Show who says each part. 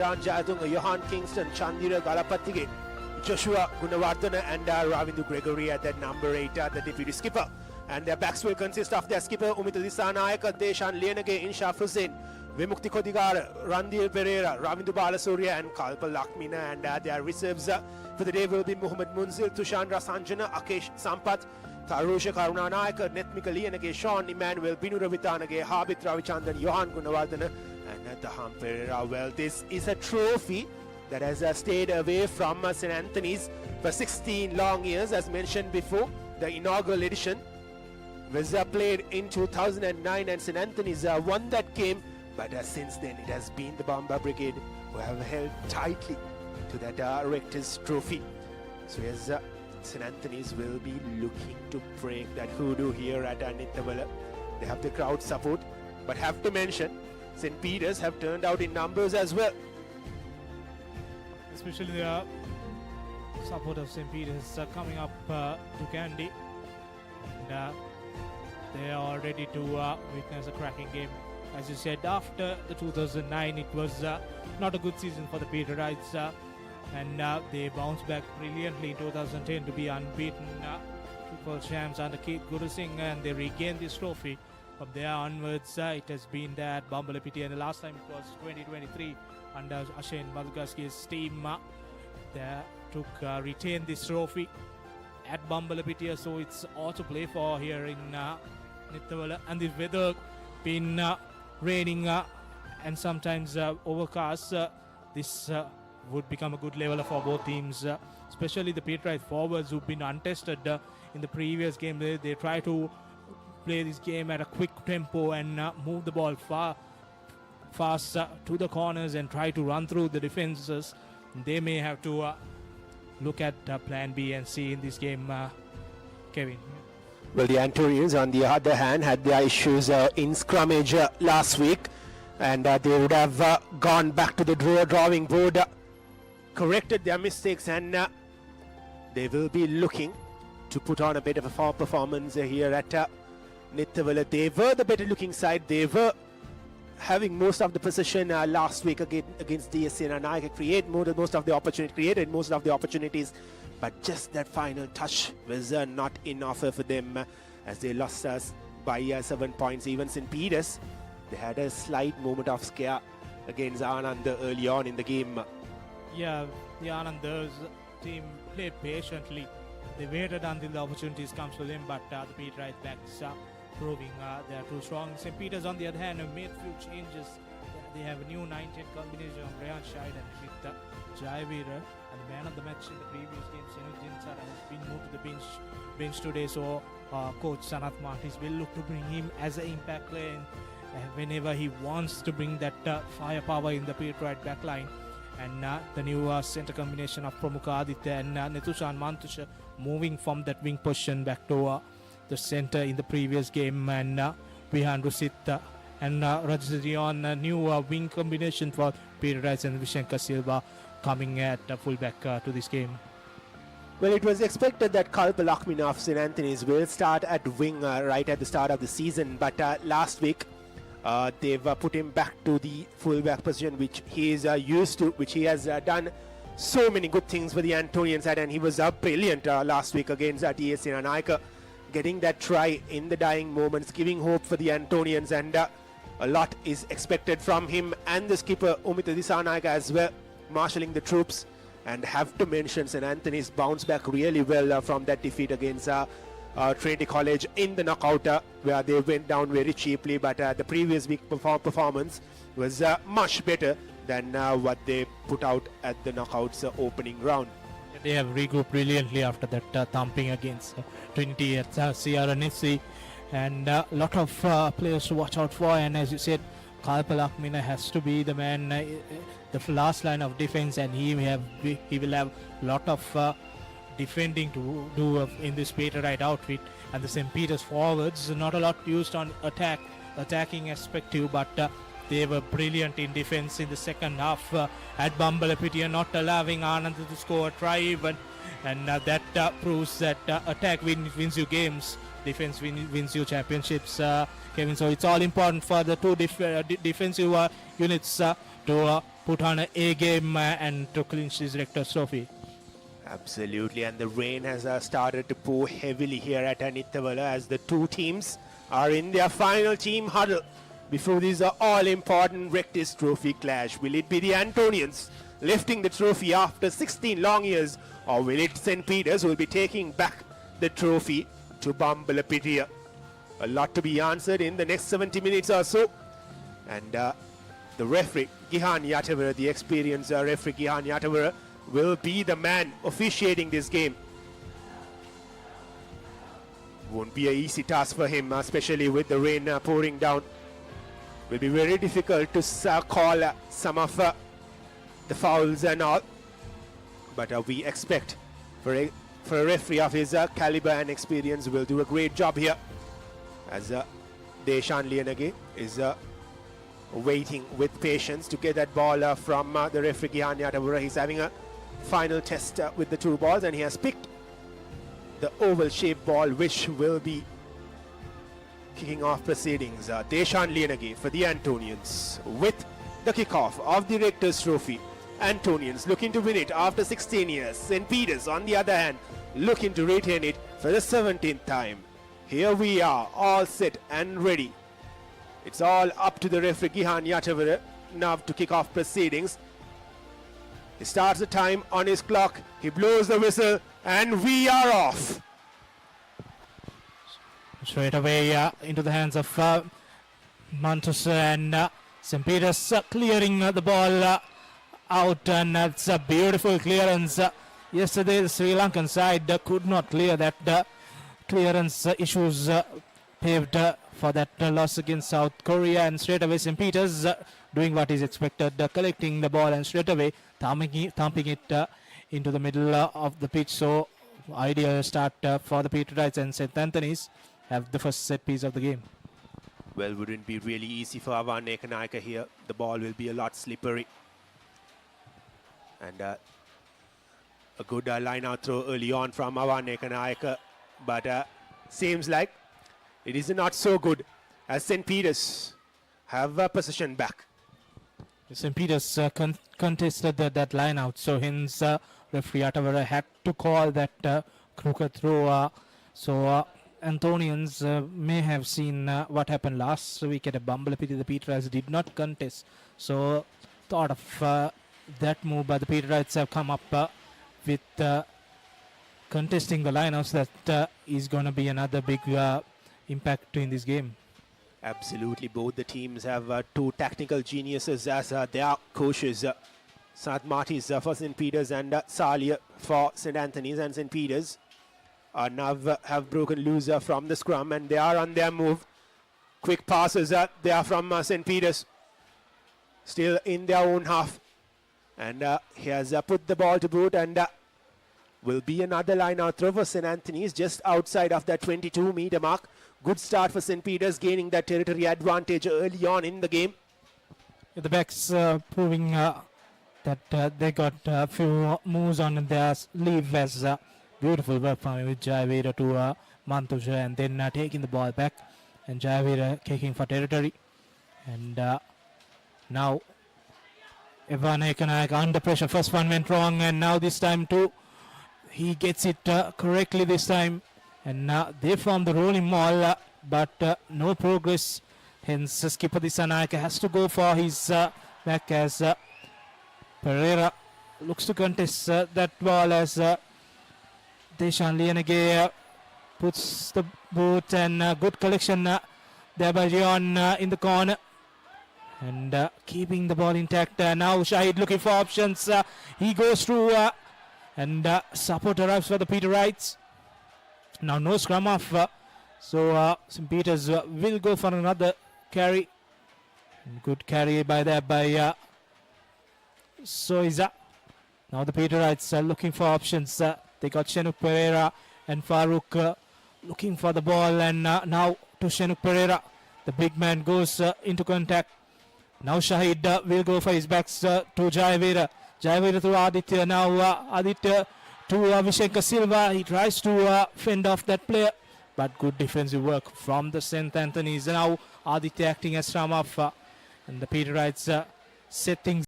Speaker 1: Jayatunga, Johan Kingston, Chandira Galapattige, Joshua Gunawardana and Ravindu Gregory at that number 8, the deputy skipper. And their backs will consist of their skipper Umita Disanayaka, Deshan Lienage, Insha Hussain, Vimukti Kodigara, Randhir Pereira, Ravindu Balasurya and Kalpa Lakmina. And their reserves for the day will be Muhammad Munzil, Tushandra Sanjana, Akesh Sampat, Tarusha Karunanayaka, Netmika Lienage, Sean Emmanuel, Binu Ravitanage, Habit Ravichandan, Johan Gunawardana and Daham Pereira. Well, this is a trophy that has stayed away from St. Anthony's for 16 long years. As mentioned before, the inaugural edition was played in 2009 and St. Anthony's won that game, but since then it has been the Bomber Brigade who have held tightly to that Rector's trophy. So yes, St. Anthony's will be looking to break that hoodoo here at Nithavala. They have the crowd support, but have to mention St. Peter's have turned out in numbers as well.
Speaker 2: Especially the support of St. Peter's coming up to Kandy. And they are ready to witness a cracking game. As you said, after the 2009, it was not a good season for the Peterites. And they bounced back brilliantly in 2010 to be unbeaten triple champs under Keith Guru Singh, and they regained this trophy. From there onwards, it has been that Bambalapitiya, and the last time it was 2023 under Ashane Madhugaski's team. They retained this trophy at Bambalapitiya, so it's all to play for here in Nithavala. And the weather been raining and sometimes overcast, this would become a good level for both teams, especially the Peterite forwards who've been untested in the previous game. They try to play this game at a quick tempo and move the ball fast to the corners and try to run through the defenses. They may have to look at plan B and C in this game, Kevin.
Speaker 1: Well, the Antonians on the other hand had their issues in scrummage last week, and they would have gone back to the drawing board, corrected their mistakes, and they will be looking to put on a bit of a performance here at Nithavala. They were the better looking side. They were having most of the possession last week against DSC, and I created most of the opportunities, but just that final touch was not enough for them as they lost us by 7 points. Even St. Peter's, they had a slight moment of scare against Anand early on in the game.
Speaker 2: Yeah, the Anand's team played patiently. They waited until the opportunities comes to them, but the Peterite backs proving they are too strong. St. Peter's, on the other hand, have made few changes. They have a new 9-10 combination of Rayan Shaidan with Jayavira, and the man of the match in the previous game, Senuddin Sara, has been moved to the bench today. So coach Sanath Martis will look to bring him as an impact player whenever he wants to bring that firepower in the Peterite backline. And the new center combination of Pramukha Aditya and Netushan Mantusha moving from that wing position back to the center in the previous game, and Vihan Rusit and Rajadion, a new wing combination for Peterites, and Vishankar Silva coming at fullback to this game.
Speaker 1: Well, it was expected that Kalpa Lakmina of St. Anthony's will start at wing right at the start of the season, but last week they've put him back to the fullback position, which he is used to, which he has done so many good things for the Antonian side, and he was brilliant last week against TSC Nanaika, getting that try in the dying moments, giving hope for the Antonians, and a lot is expected from him and the skipper Umita Disanayaka as well, marshalling the troops. And have to mention St. Anthony's bounced back really well from that defeat against Trinity College in the knockout, where they went down very cheaply, but the previous week performance was much better than what they put out at the knockouts opening round.
Speaker 2: They have regrouped brilliantly after that thumping against Trinity at CRNFC, and a lot of players to watch out for. And as you said, Kalpa Lakmina has to be the man, the last line of defense, and he will have a lot of defending to do in this Peterite outfit. And the St. Peter's forwards, not a lot used on attacking perspective, but they were brilliant in defense in the second half at Bambalapitiya, not allowing Anand to score a try even, and that proves that attack wins you games, defense wins you championships, Kevin. So it's all important for the two defensive units to to put on a game and to clinch this Rector's Trophy.
Speaker 1: Absolutely, and the rain has started to pour heavily here at Anitawala as the two teams are in their final team huddle before this all-important Rector's Trophy clash. Will it be the Antonians lifting the trophy after 16 long years, or will it St. Peter's who will be taking back the trophy to Bambalapitiya? A lot to be answered in the next 70 minutes or so. And the referee, Gihan Yatavara, the experienced referee Gihan Yatavara, will be the man officiating this game. Won't be an easy task for him, especially with the rain pouring down. Will be very difficult to call some of the fouls and all. But we expect for a referee of his caliber and experience will do a great job here. As Deshan Lianage is waiting with patience to get that ball from the referee Gihan Yatavara. He's having a final test with the two balls, and he has picked the oval-shaped ball which will be kicking off proceedings. Deshan Lianage for the Antonians with the kickoff of the Rector's Trophy. Antonians looking to win it after 16 years. St. Peter's, on the other hand, looking to retain it for the 17th time. Here we are, all set and ready. It's all up to the referee Gihan Yatavara now to kick off proceedings. He starts the time on his clock. He blows the whistle, and we are off.
Speaker 2: Straight away into the hands of Mantus, and St. Peter's clearing the ball out, and that's a beautiful clearance. Yesterday the Sri Lankan side could not clear that. Clearance issues paved for that loss against South Korea, and straight away St. Peter's doing what is expected, collecting the ball and straight away thumping it into the middle of the pitch. So ideal start for the Peterites, and St. Anthony's have the first set piece of the game.
Speaker 1: Well, wouldn't be really easy for Avan Ekanayaka here. The ball will be a lot slippery. And a good line-out throw early on from Avan Ekanayaka. But seems like it is not so good as St. Peter's have possession back.
Speaker 2: St. Peter's contested that line out, so hence referee Atavara had to call that crooked throw. So Antonians may have seen what happened last week at a Bumblebee. The Peterites did not contest, so thought of that move by the Peterites have come up with contesting the lineouts. That is going to be another big impact in this game.
Speaker 1: Absolutely, both the teams have two tactical geniuses as their coaches. Sanat Martis for St. Peter's and Salia for St. Anthony's, and St. Peter's now have broken loose from the scrum, and they are on their move. Quick passes they are from St. Peter's, still in their own half, and he has put the ball to boot, and will be another line out throw for St. Anthony's just outside of that 22-meter mark. Good start for St. Peter's, gaining that territory advantage early on in the game.
Speaker 2: The backs proving that they got a few moves on their sleeve as beautiful work from with Jayavira to Mantuja, and then taking the ball back, and Jayavira kicking for territory. And now Evan Ekanayaka under pressure. First one went wrong, and now this time too he gets it correctly this time, and now they form the rolling maul, but no progress. Hence skipper Disanayaka has to go for his back as Pereira looks to contest that ball as Deshan Lianage puts the boot, and good collection there by John in the corner, and keeping the ball intact. Now Shahid looking for options. He goes through, and support arrives for the Peterites. Now no scrum off, so St. Peter's will go for another carry. Good carry by Soiza. Now the Peterites are looking for options. They got Shenuk Pereira and Farouk looking for the ball, and now to Shenuk Pereira. The big man goes into contact. Now Shahid will go for his backs to Jayavira. Jayavira to Aditya. Now Aditya to Vishenka Silva. He tries to fend off that player, but good defensive work from the St. Anthony's. Now Aditya acting as scrum off, and the Peterites set things